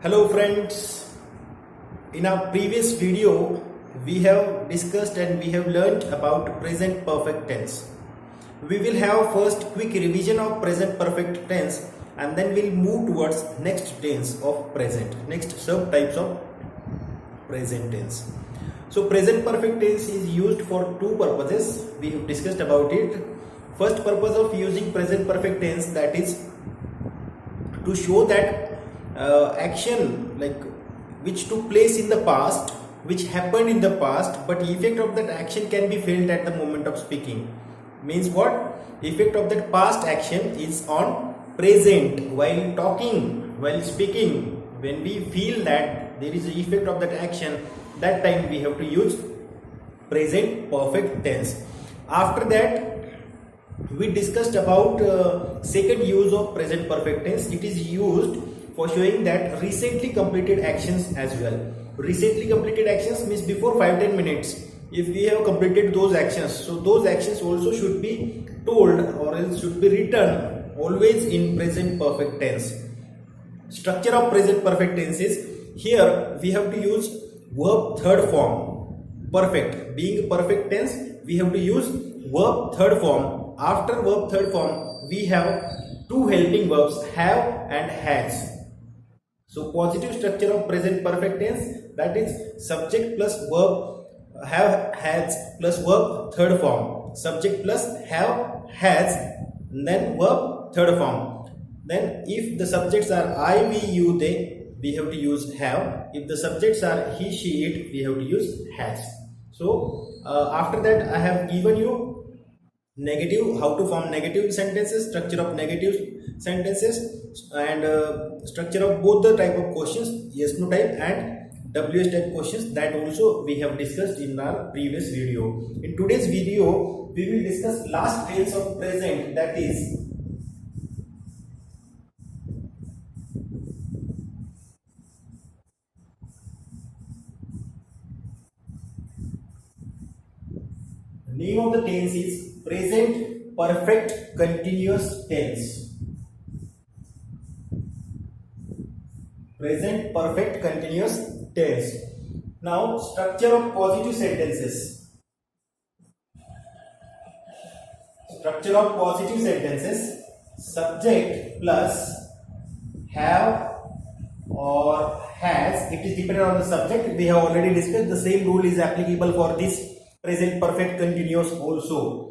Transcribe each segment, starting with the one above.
Hello friends, in our previous video we have discussed and we have learnt about present perfect tense. We will have first quick revision of present perfect tense and then we'll move towards next tense of present, next subtypes of present tense. So present perfect tense is used for two purposes. We have discussed about it. First purpose of using present perfect tense, that is to show that action like which took place in the past, which happened in the past, but effect of that action can be felt at the moment of speaking. Means what? Effect of that past action is on present while talking, while speaking. When we feel that there is an effect of that action, that time we have to use present perfect tense. After that we discussed about second use of present perfect tense. It is used for showing that recently completed actions as well. Recently completed actions means before 5-10 minutes. If we have completed those actions, so those actions also should be told or else should be written always in present perfect tense. Structure of present perfect tense is, here we have to use verb third form. Perfect. Being perfect tense, we have to use verb third form. After verb third form, we have two helping verbs, have and has. So positive structure of present perfect tense, that is subject plus verb have, has plus verb third form. Subject plus have, has, and then verb third form. Then if the subjects are I, we, you, they, we have to use have. If the subjects are he, she, it, we have to use has. So after that I have given you negative, how to form negative sentences, structure of negative sentences, and structure of both the type of questions, yes no type and WH type questions, that also we have discussed in our previous video. In today's video we will discuss last tense of present, that is the name of the tense is present perfect continuous tense. Present perfect continuous tense. Now structure of positive sentences. Structure of positive sentences, subject plus have or has. It is dependent on the subject. We have already discussed. The same rule is applicable for this present perfect continuous also.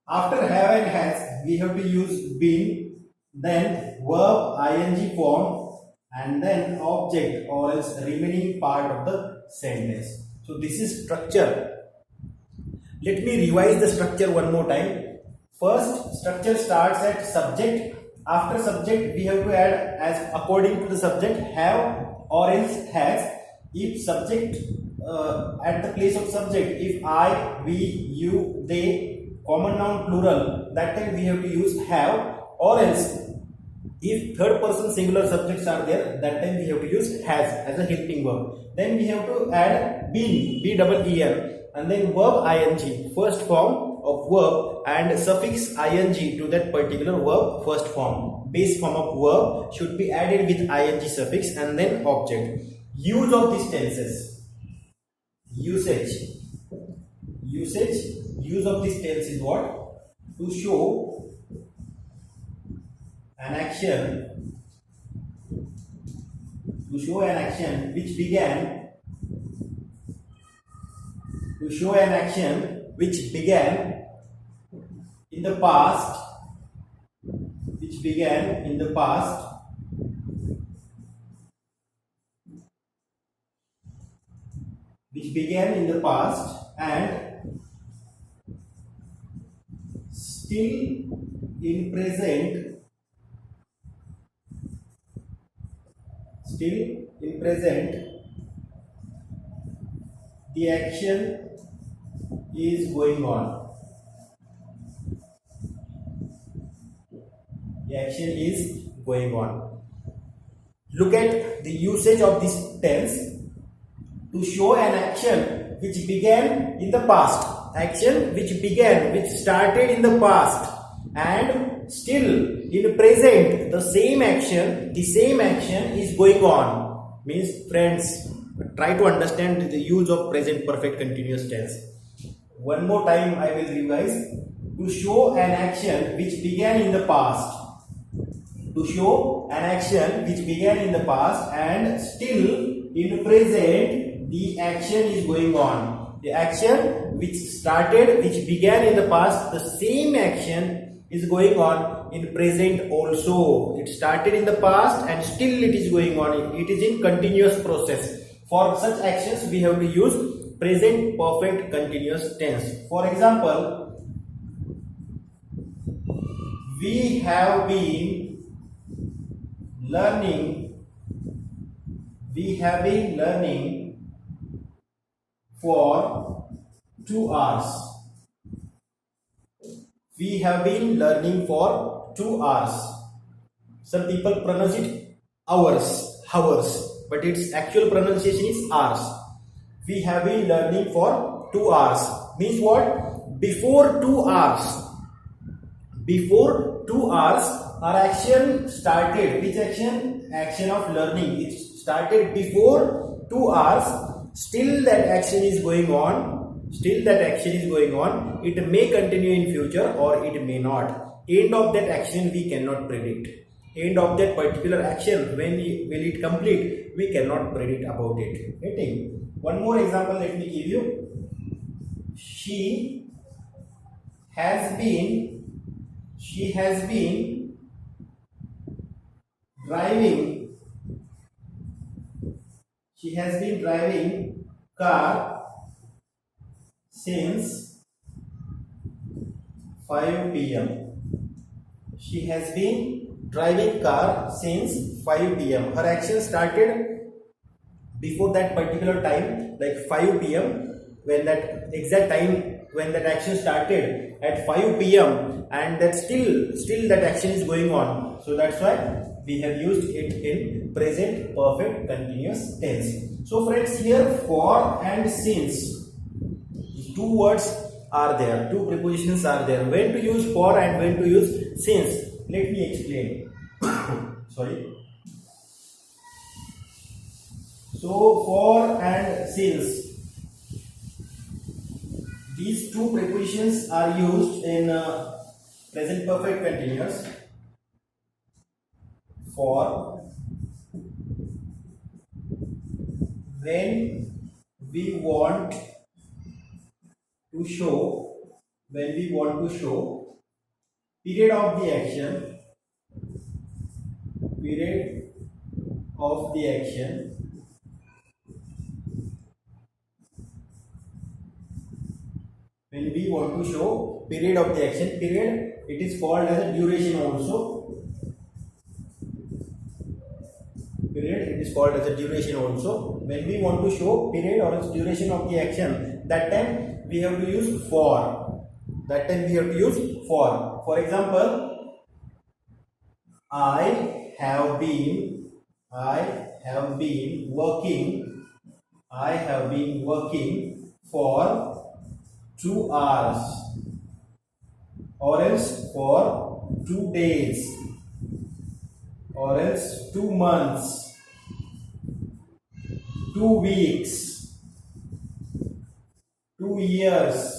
After have and has, we have to use been, then verb ing form, and then object or else remaining part of the sentence. So this is structure. Let me revise the structure one more time. First structure starts at subject. After subject we have to add, as according to the subject, have or else has. If subject at the place of subject, if I, we, you, they, common noun plural, that time we have to use have, or else if third person singular subjects are there, that time we have to use has as a helping verb. Then we have to add been, B-double-E-N, and then verb ing, first form of verb, and suffix ing to that particular verb first form. Base form of verb should be added with ing suffix and then object. Use of these tenses. Usage. Use of this tense is what? To show an action, which began, in the past, and still in present, the action is going on. Look at the usage of this tense to show an action which began in the past. Which started in the past and still in present the same action is going on. Means friends, try to understand the use of present perfect continuous tense. One more time I will revise. To show an action which began in the past. To show an action which began in the past and still in present the action is going on. The action which began in the past, the same action is going on in present also. It started in the past and still it is going on. It is in continuous process. For such actions we have to use present perfect continuous tense. For example, we have been learning for 2 hours. We have been learning for 2 hours. Some people pronounce it hours, but its actual pronunciation is hours. We have been learning for 2 hours. Means what? Before 2 hours. Before 2 hours, our action started. Which action? Action of learning. It started before 2 hours. Still that action is going on. It may continue in future or it may not. End of that action we cannot predict. End of that particular action, when will it complete, we cannot predict about it. Getting? One more example let me give you. She has been driving car since 5 p.m. She has been driving car since 5 p.m. Her action started before that particular time, like 5 p.m. when that exact time when that action started at 5 p.m. and that still that action is going on. So that's why we have used it in present perfect continuous tense. So friends, here for and since, two words are there, two prepositions are there. When to use for and when to use since? Let me explain. Sorry. So for and since, these two prepositions are used in present perfect continuous. For when we want to show period of the action, when we want to show period of the action, period, it is called as a duration also. When we want to show period or duration of the action, that time we have to use for. For example, I have been working for 2 hours, or else for 2 days, or else 2 months, 2 weeks, 2 years.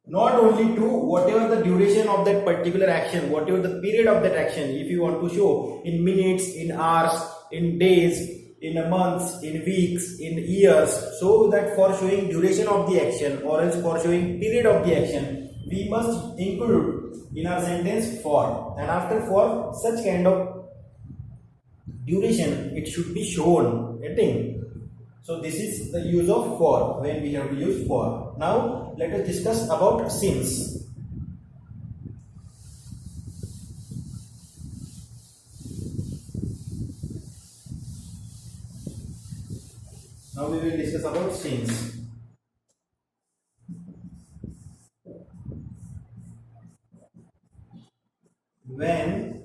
Not only 2, whatever the duration of that particular action, whatever the period of that action, if you want to show in minutes, in hours, in days, in months, in weeks, in years, so that for showing duration of the action or else for showing period of the action, we must include in our sentence for, and after for such kind of duration it should be shown. Getting? So this is the use of for, when we have to use for. Now let us discuss about since. Now we will discuss about since. When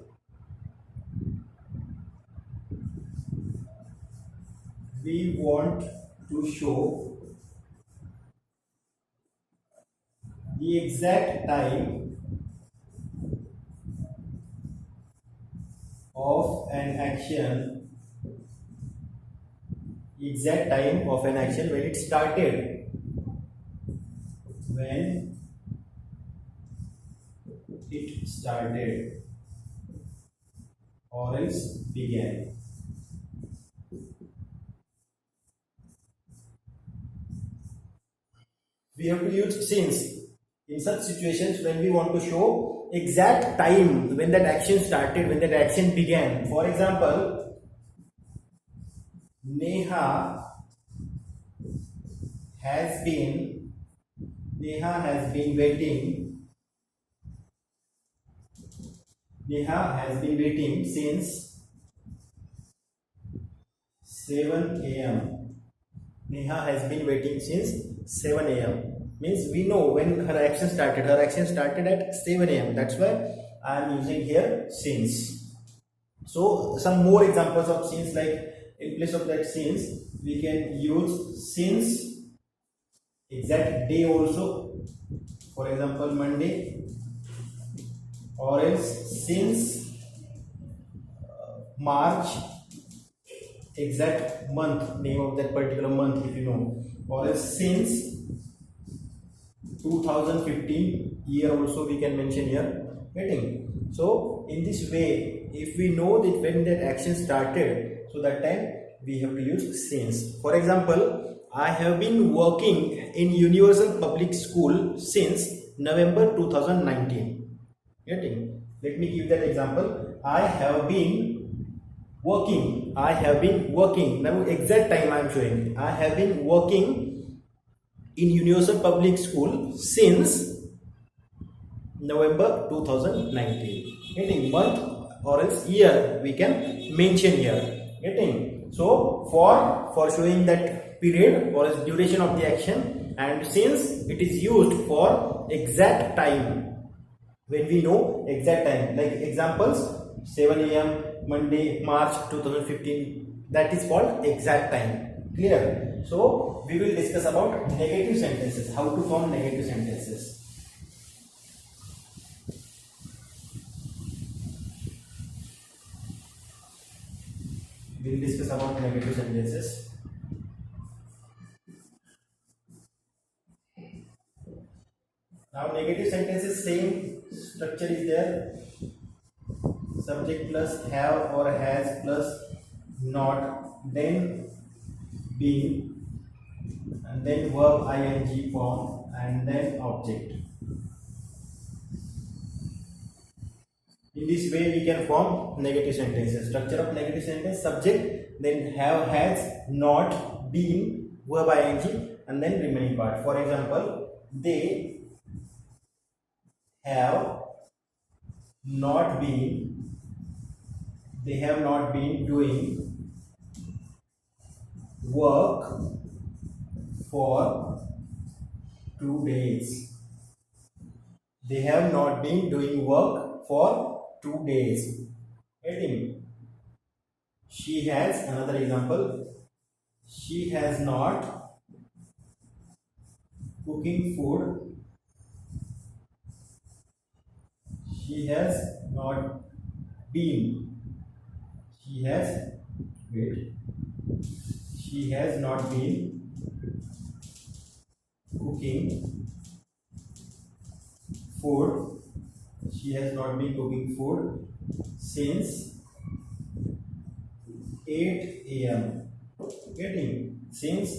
we want to show the exact time of an action exact time of an action when it started. When it started or else began. We have to use since in such situations when we want to show exact time when that action started, when that action began. For example, Neha has been waiting. Neha has been waiting since 7 a.m. Neha has been waiting since 7 a.m. Means we know when her action started. Her action started at 7 a.m. That's why I am using here since. So some more examples of since, like in place of that since we can use since exact day also. For example, Monday, or else since March, exact month, name of that particular month if you know, or else since 2015 year also we can mention here. Getting? So in this way, if we know that when that action started, so that time we have to use since. For example, I have been working in Universal Public School since November 2019. Getting? Let me give that example. I have been working. Now exact time I am showing. I have been working in Universal Public School since November 2019. Getting? Month or else year we can mention here. Getting? So for showing that period or else duration of the action, and since it is used for exact time when we know exact time, like examples 7 a.m. Monday, March 2015, that is called exact time. Clear? So we will discuss about negative sentences, how to form negative sentences. We will discuss about negative sentences. Now negative sentences, same structure is there. Subject plus have or has plus not, then being, and then verb ing form, and then object. In this way we can form negative sentences. Structure of negative sentence: subject, then have, has, not, been, verb ing, and then remaining part. For example, they have not been doing work for 2 days. They have not been doing work for 2 days. Getting? She has, another example, she has not cooking food. She has not been. She has not been cooking food. She has not been cooking food since 8 a.m. Getting? Since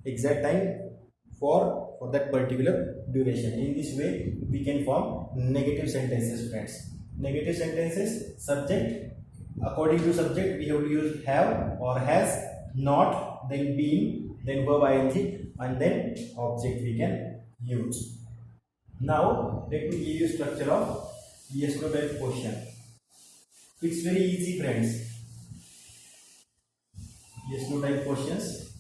exact time for that particular duration. In this way we can form negative sentences, friends. Negative sentences: subject, according to subject we have to use have or has, not, then been, then verb ing, and then object we can use. Now let me give you structure of yes no type question. It's very easy, friends. Yes no type questions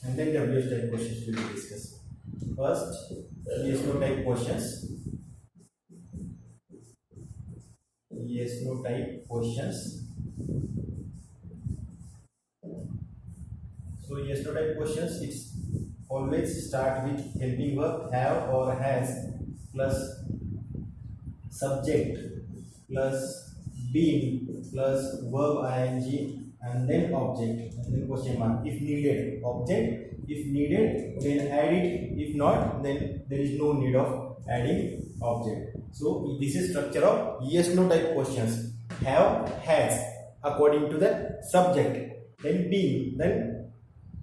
and then WH type questions we will discuss. First, yes no type questions. Yes no type questions. So yes no type questions, it's always start with helping verb have or has plus subject plus been plus verb ing and then object and then question mark. If needed, object. If needed, then add it. If not, then there is no need of adding object. So this is structure of yes no type questions. Have, has, according to the subject, then been, then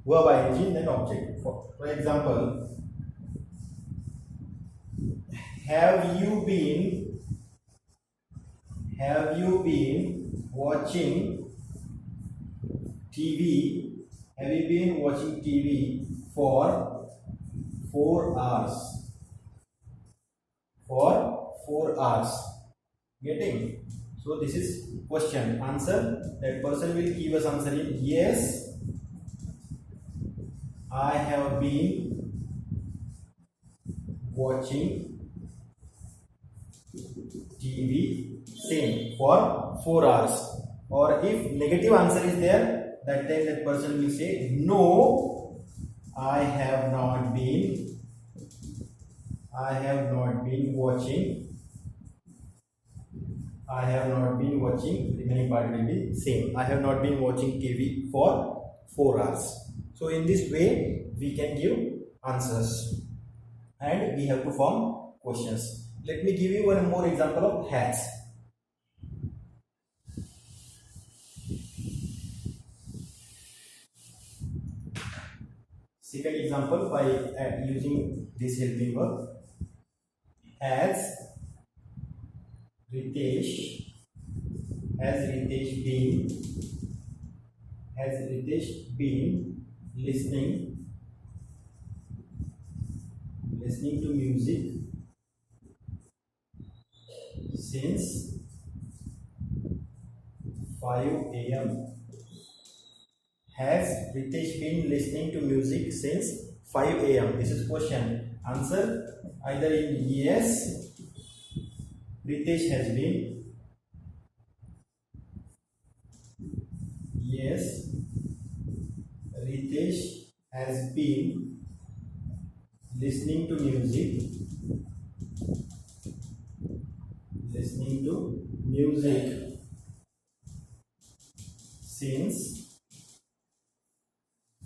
verb ing, then object. For example, have you been watching TV? Have you been watching TV for 4 hours? For 4 hours. Getting? So this is question. Answer. That person will give us answer in yes, I have been watching TV same for 4 hours. Or if negative answer is there, that time that person will say no, I have not been watching, remaining part will be same. I have not been watching TV for 4 hours. So in this way we can give answers and we have to form questions. Let me give you one more example of has. Second example by using this helping verb. Has Ritesh been listening to music since 5 a.m. Has Ritesh been listening to music since 5 a.m.? This is question. Answer either in yes, Ritesh has been. Yes, Ritesh has been listening to music since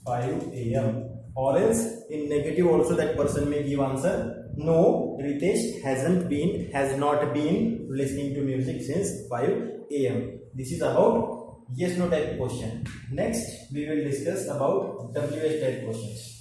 5 a.m. Or else in negative also that person may give answer no, Ritesh has not been listening to music since 5 a.m. This is about yes no type question. Next we will discuss about WH type questions.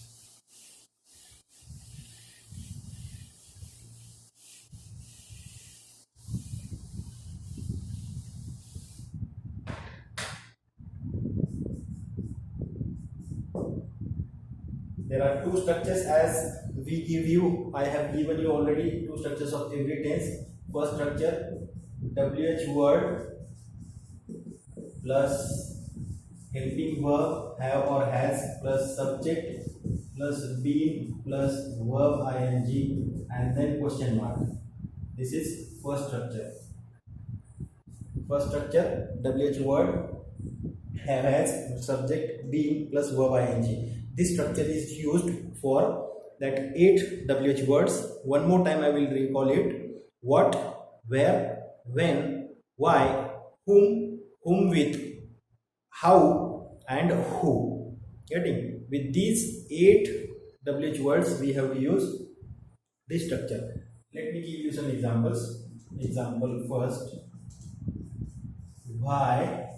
There are two structures as we give you. I have given you already two structures of every tense. First structure, WH word plus helping verb have or has plus subject plus been plus verb ing and then question mark. This is first structure. First structure, WH word have has subject been plus verb ing. This structure is used for that 8 WH words. One more time I will recall it. What, where, when, why, whom with, how and who. Getting? With these 8 WH words we have used this structure. Let me give you some examples. Example first. Why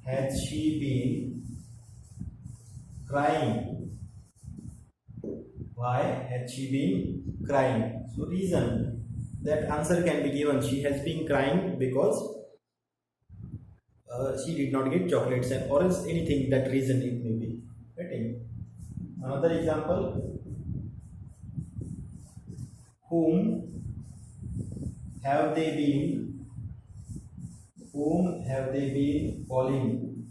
has she been crying? Why had she been crying? So reason, that answer can be given. She has been crying because she did not get chocolates and or else anything, that reason it may be. Getting? Another example. Whom have they been calling?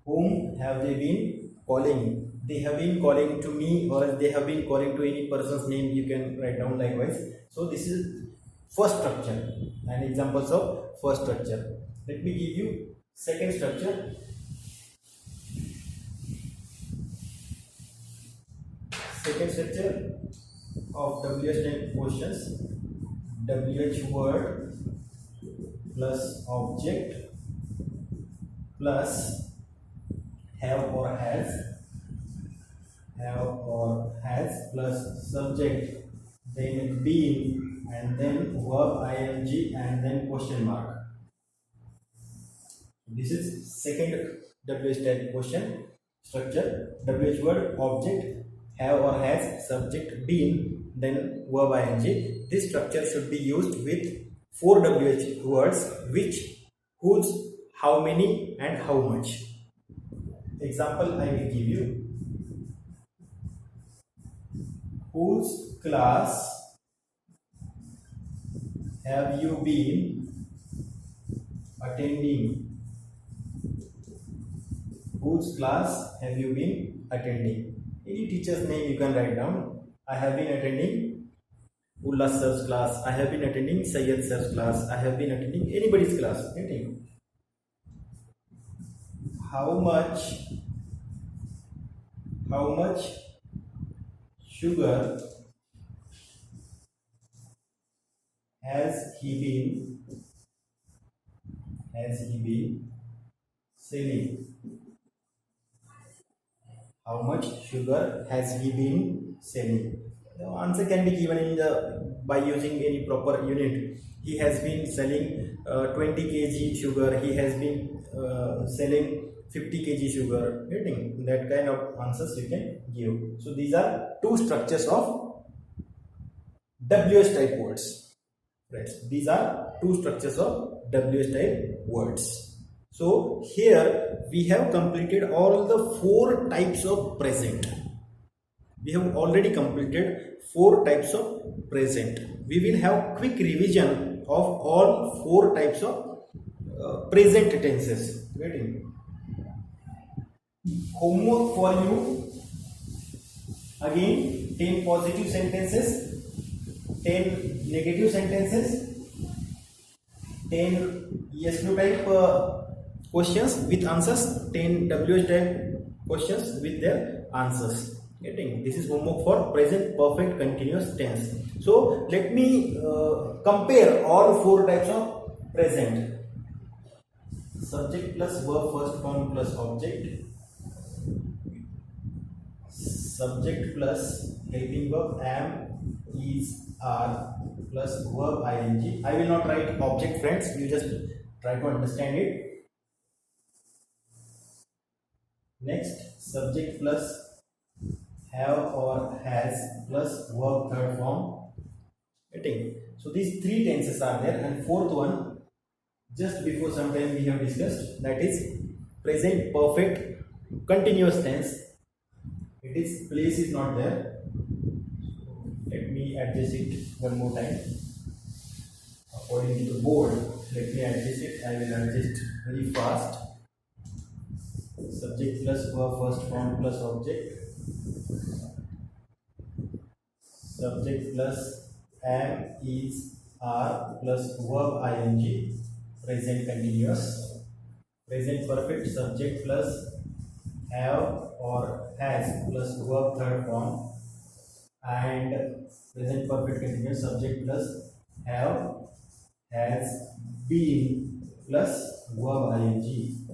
Whom have they been calling? They have been calling to me or they have been calling to any person's name. You can write down likewise. So this is first structure and examples of first structure. Let me give you second structure. Second structure of WH type questions. WH word plus object plus have or has plus subject, then been, and then verb ing, and then question mark. This is second WH type question structure. WH word, object, have or has, subject, been, then verb ing. This structure should be used with 4 WH words, which, whose, how many, and how much. Example I will give you. Whose class have you been attending? Whose class have you been attending? Any teacher's name you can write down. I have been attending Ullas sir's class. I have been attending Syed sir's class. I have been attending anybody's class. How much sugar has he been selling? How much sugar has he been selling? The answer can be given in by using any proper unit. He has been selling 20 kg sugar. He has been selling 50 kg sugar. Getting that kind of answers you can give. So these are two structures of WH type words. Friends, these are two structures of WH type words. So here we have completed all the 4 types of present. We have already completed 4 types of present. We will have quick revision of all 4 types of present tenses. Waiting. Homework for you. Again, 10 positive sentences, 10 negative sentences, 10 yes no type questions with answers, 10 WH type questions with their answers. Getting? This is homework for present perfect continuous tense. So let me compare all 4 types of present. Subject plus verb first form plus object. Subject plus helping verb am, is, are plus verb ing. I will not write object, friends. You just try to understand it. Next, subject plus have or has plus verb third form. Getting? So these 3 tenses are there, and 4th one just before some time we have discussed, that is present perfect continuous tense. It is place is not there. Let me adjust it one more time according to the board. Let me adjust it. I will adjust very fast. Subject plus verb first form plus object. Subject plus am, is, are plus verb ing. Present continuous. Present perfect subject plus have or has plus verb third form, and present perfect continuous subject plus have, has, been plus verb ing.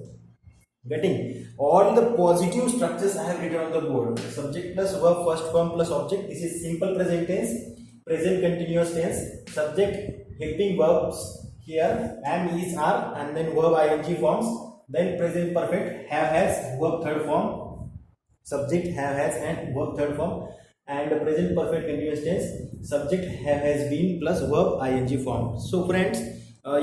Getting? All the positive structures I have written on the board. Subject plus verb first form plus object. This is simple present tense, present continuous tense, subject helping verbs here am, is, are, and then verb ing forms. Then present perfect have, has, verb third form, subject have, has, and verb third form, and present perfect continuous tense, subject have, has, been plus verb ing form. So friends,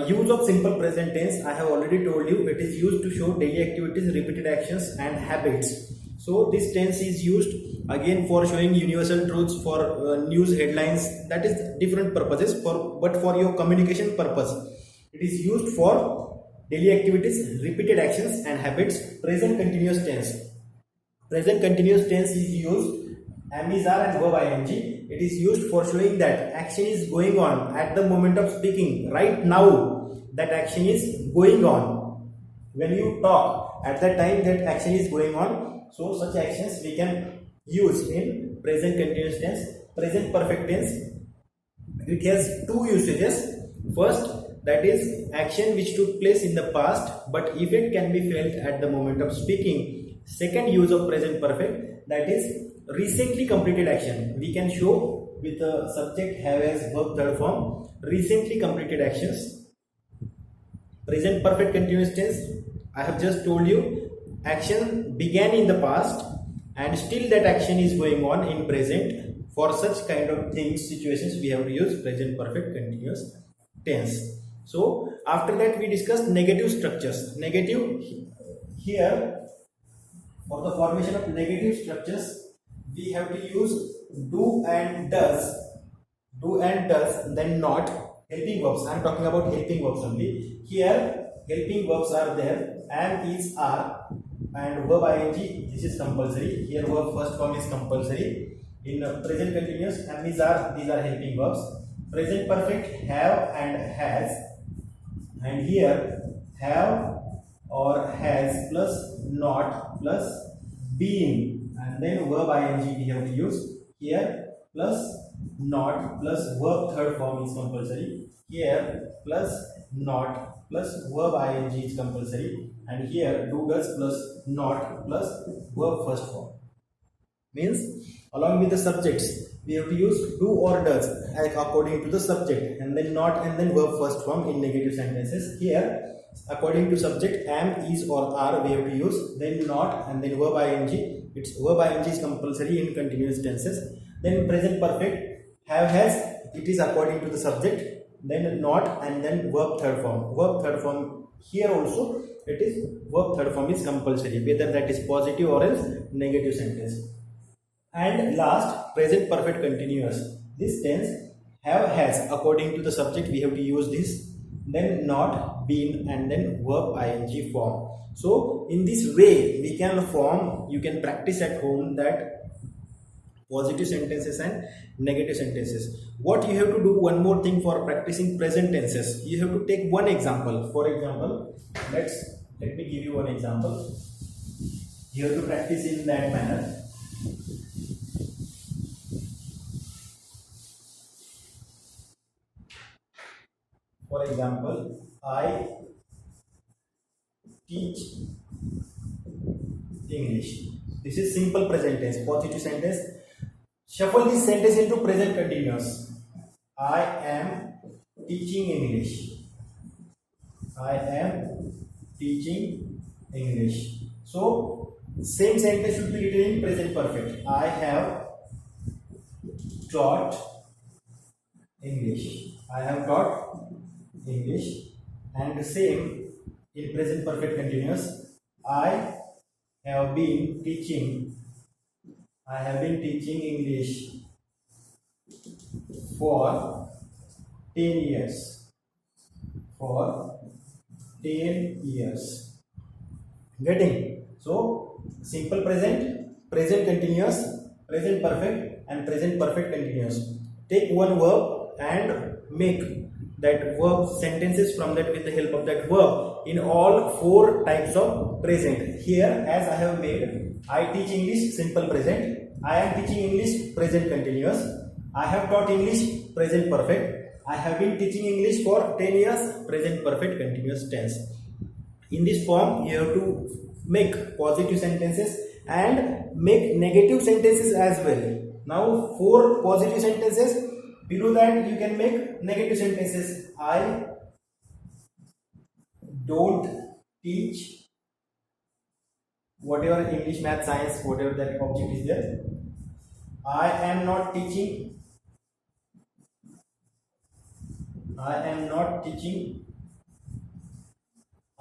use of simple present tense, I have already told you, it is used to show daily activities, repeated actions, and habits. So this tense is used again for showing universal truths, for news headlines, that is different purposes, but for your communication purpose. It is used for daily activities, repeated actions, and habits. Present continuous tense. Present continuous tense is used am, is, are, and verb ing. It is used for showing that action is going on at the moment of speaking. Right now, that action is going on. When you talk, at that time that action is going on. So such actions we can use in present continuous tense. Present perfect tense, it has 2 usages. First, that is action which took place in the past but effect can be felt at the moment of speaking. Second use of present perfect, that is recently completed action. We can show with the subject have as verb third form recently completed actions. Present perfect continuous tense, I have just told you, action began in the past and still that action is going on in present. For such kind of things, situations, we have to use present perfect continuous tense. So after that we discussed negative structures. Negative, here for the formation of negative structures we have to use do and does. Do and does, then not. Helping verbs, I am talking about helping verbs only. Here helping verbs are there, am, is, are, and verb ing, this is compulsory. Here verb first form is compulsory. In present continuous, am, is, are, these are helping verbs. Present perfect, have and has, and here have or has plus not plus been, and then verb ing we have to use. Here plus not plus verb third form is compulsory. Here plus not plus verb ing is compulsory, and here do does plus not plus verb first form. Means along with the subjects we have to use do or does according to the subject, and then not and then verb first form in negative sentences. Here according to subject am, is, or are we have to use, then not and then verb ing. It's verb ing is compulsory in continuous tenses. Then present perfect, have, has, it is according to the subject, then not and then verb third form. Verb third form here also it is verb third form is compulsory, whether that is positive or else negative sentence. And last, present perfect continuous. This tense have, has according to the subject we have to use this, then not, been, and then verb ing form. So in this way we can form, you can practice at home that positive sentences and negative sentences. What you have to do, one more thing for practicing present tenses, you have to take one example. For example, let me give you one example. You have to practice in that manner. For example, I teach English. This is simple present tense, positive sentence. Shuffle this sentence into present continuous. I am teaching English. I am teaching English. So same sentence should be written in present perfect. I have taught English. I have taught English. And the same in present perfect continuous. I have been teaching. I have been teaching English for 10 years. For 10 years. Getting? So simple present, present continuous, present perfect, and present perfect continuous. Take one verb and make that verb sentences from that with the help of that verb in all four types of present. Here, as I have made, I teach English, simple present. I am teaching English, present continuous. I have taught English, present perfect. I have been teaching English for 10 years, present perfect continuous tense. In this form, you have to make positive sentences and make negative sentences as well. Now, four positive sentences. Below that, you can make negative sentences. I don't teach whatever English, math, science, whatever that object is there. I am not teaching. I am not teaching.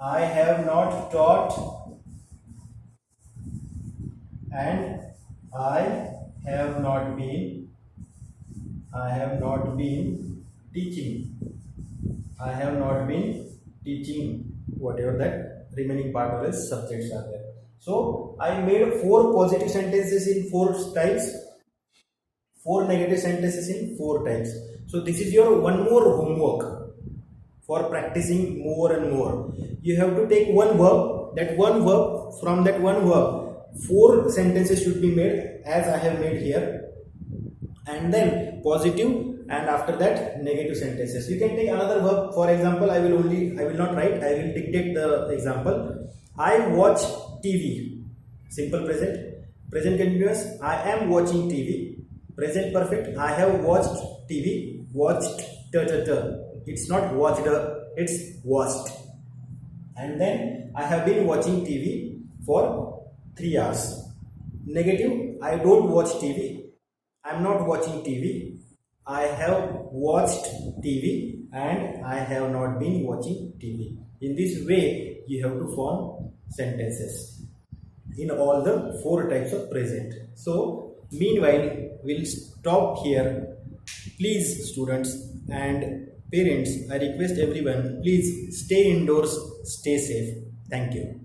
I have not taught. And I have not been teaching. I have not been teaching, whatever that remaining part of the subjects are there. So I made four positive sentences in four types, four negative sentences in four types. So this is your one more homework for practicing more and more. You have to take one verb, that one verb, from that one verb, four sentences should be made as I have made here, and then positive and after that negative sentences. You can take another verb. For example, I will not write, I will dictate the example. I watch TV. Simple present. Present continuous, I am watching TV. Present perfect, I have watched TV. Watched, it's not watched, it's watched. And then I have been watching TV for 3 hours. Negative, I don't watch TV. I'm not watching TV. I have watched TV and I have not been watching TV. In this way, you have to form sentences in all the 4 types of present. So, meanwhile, we'll stop here. Please, students and parents, I request everyone, please stay indoors, stay safe. Thank you.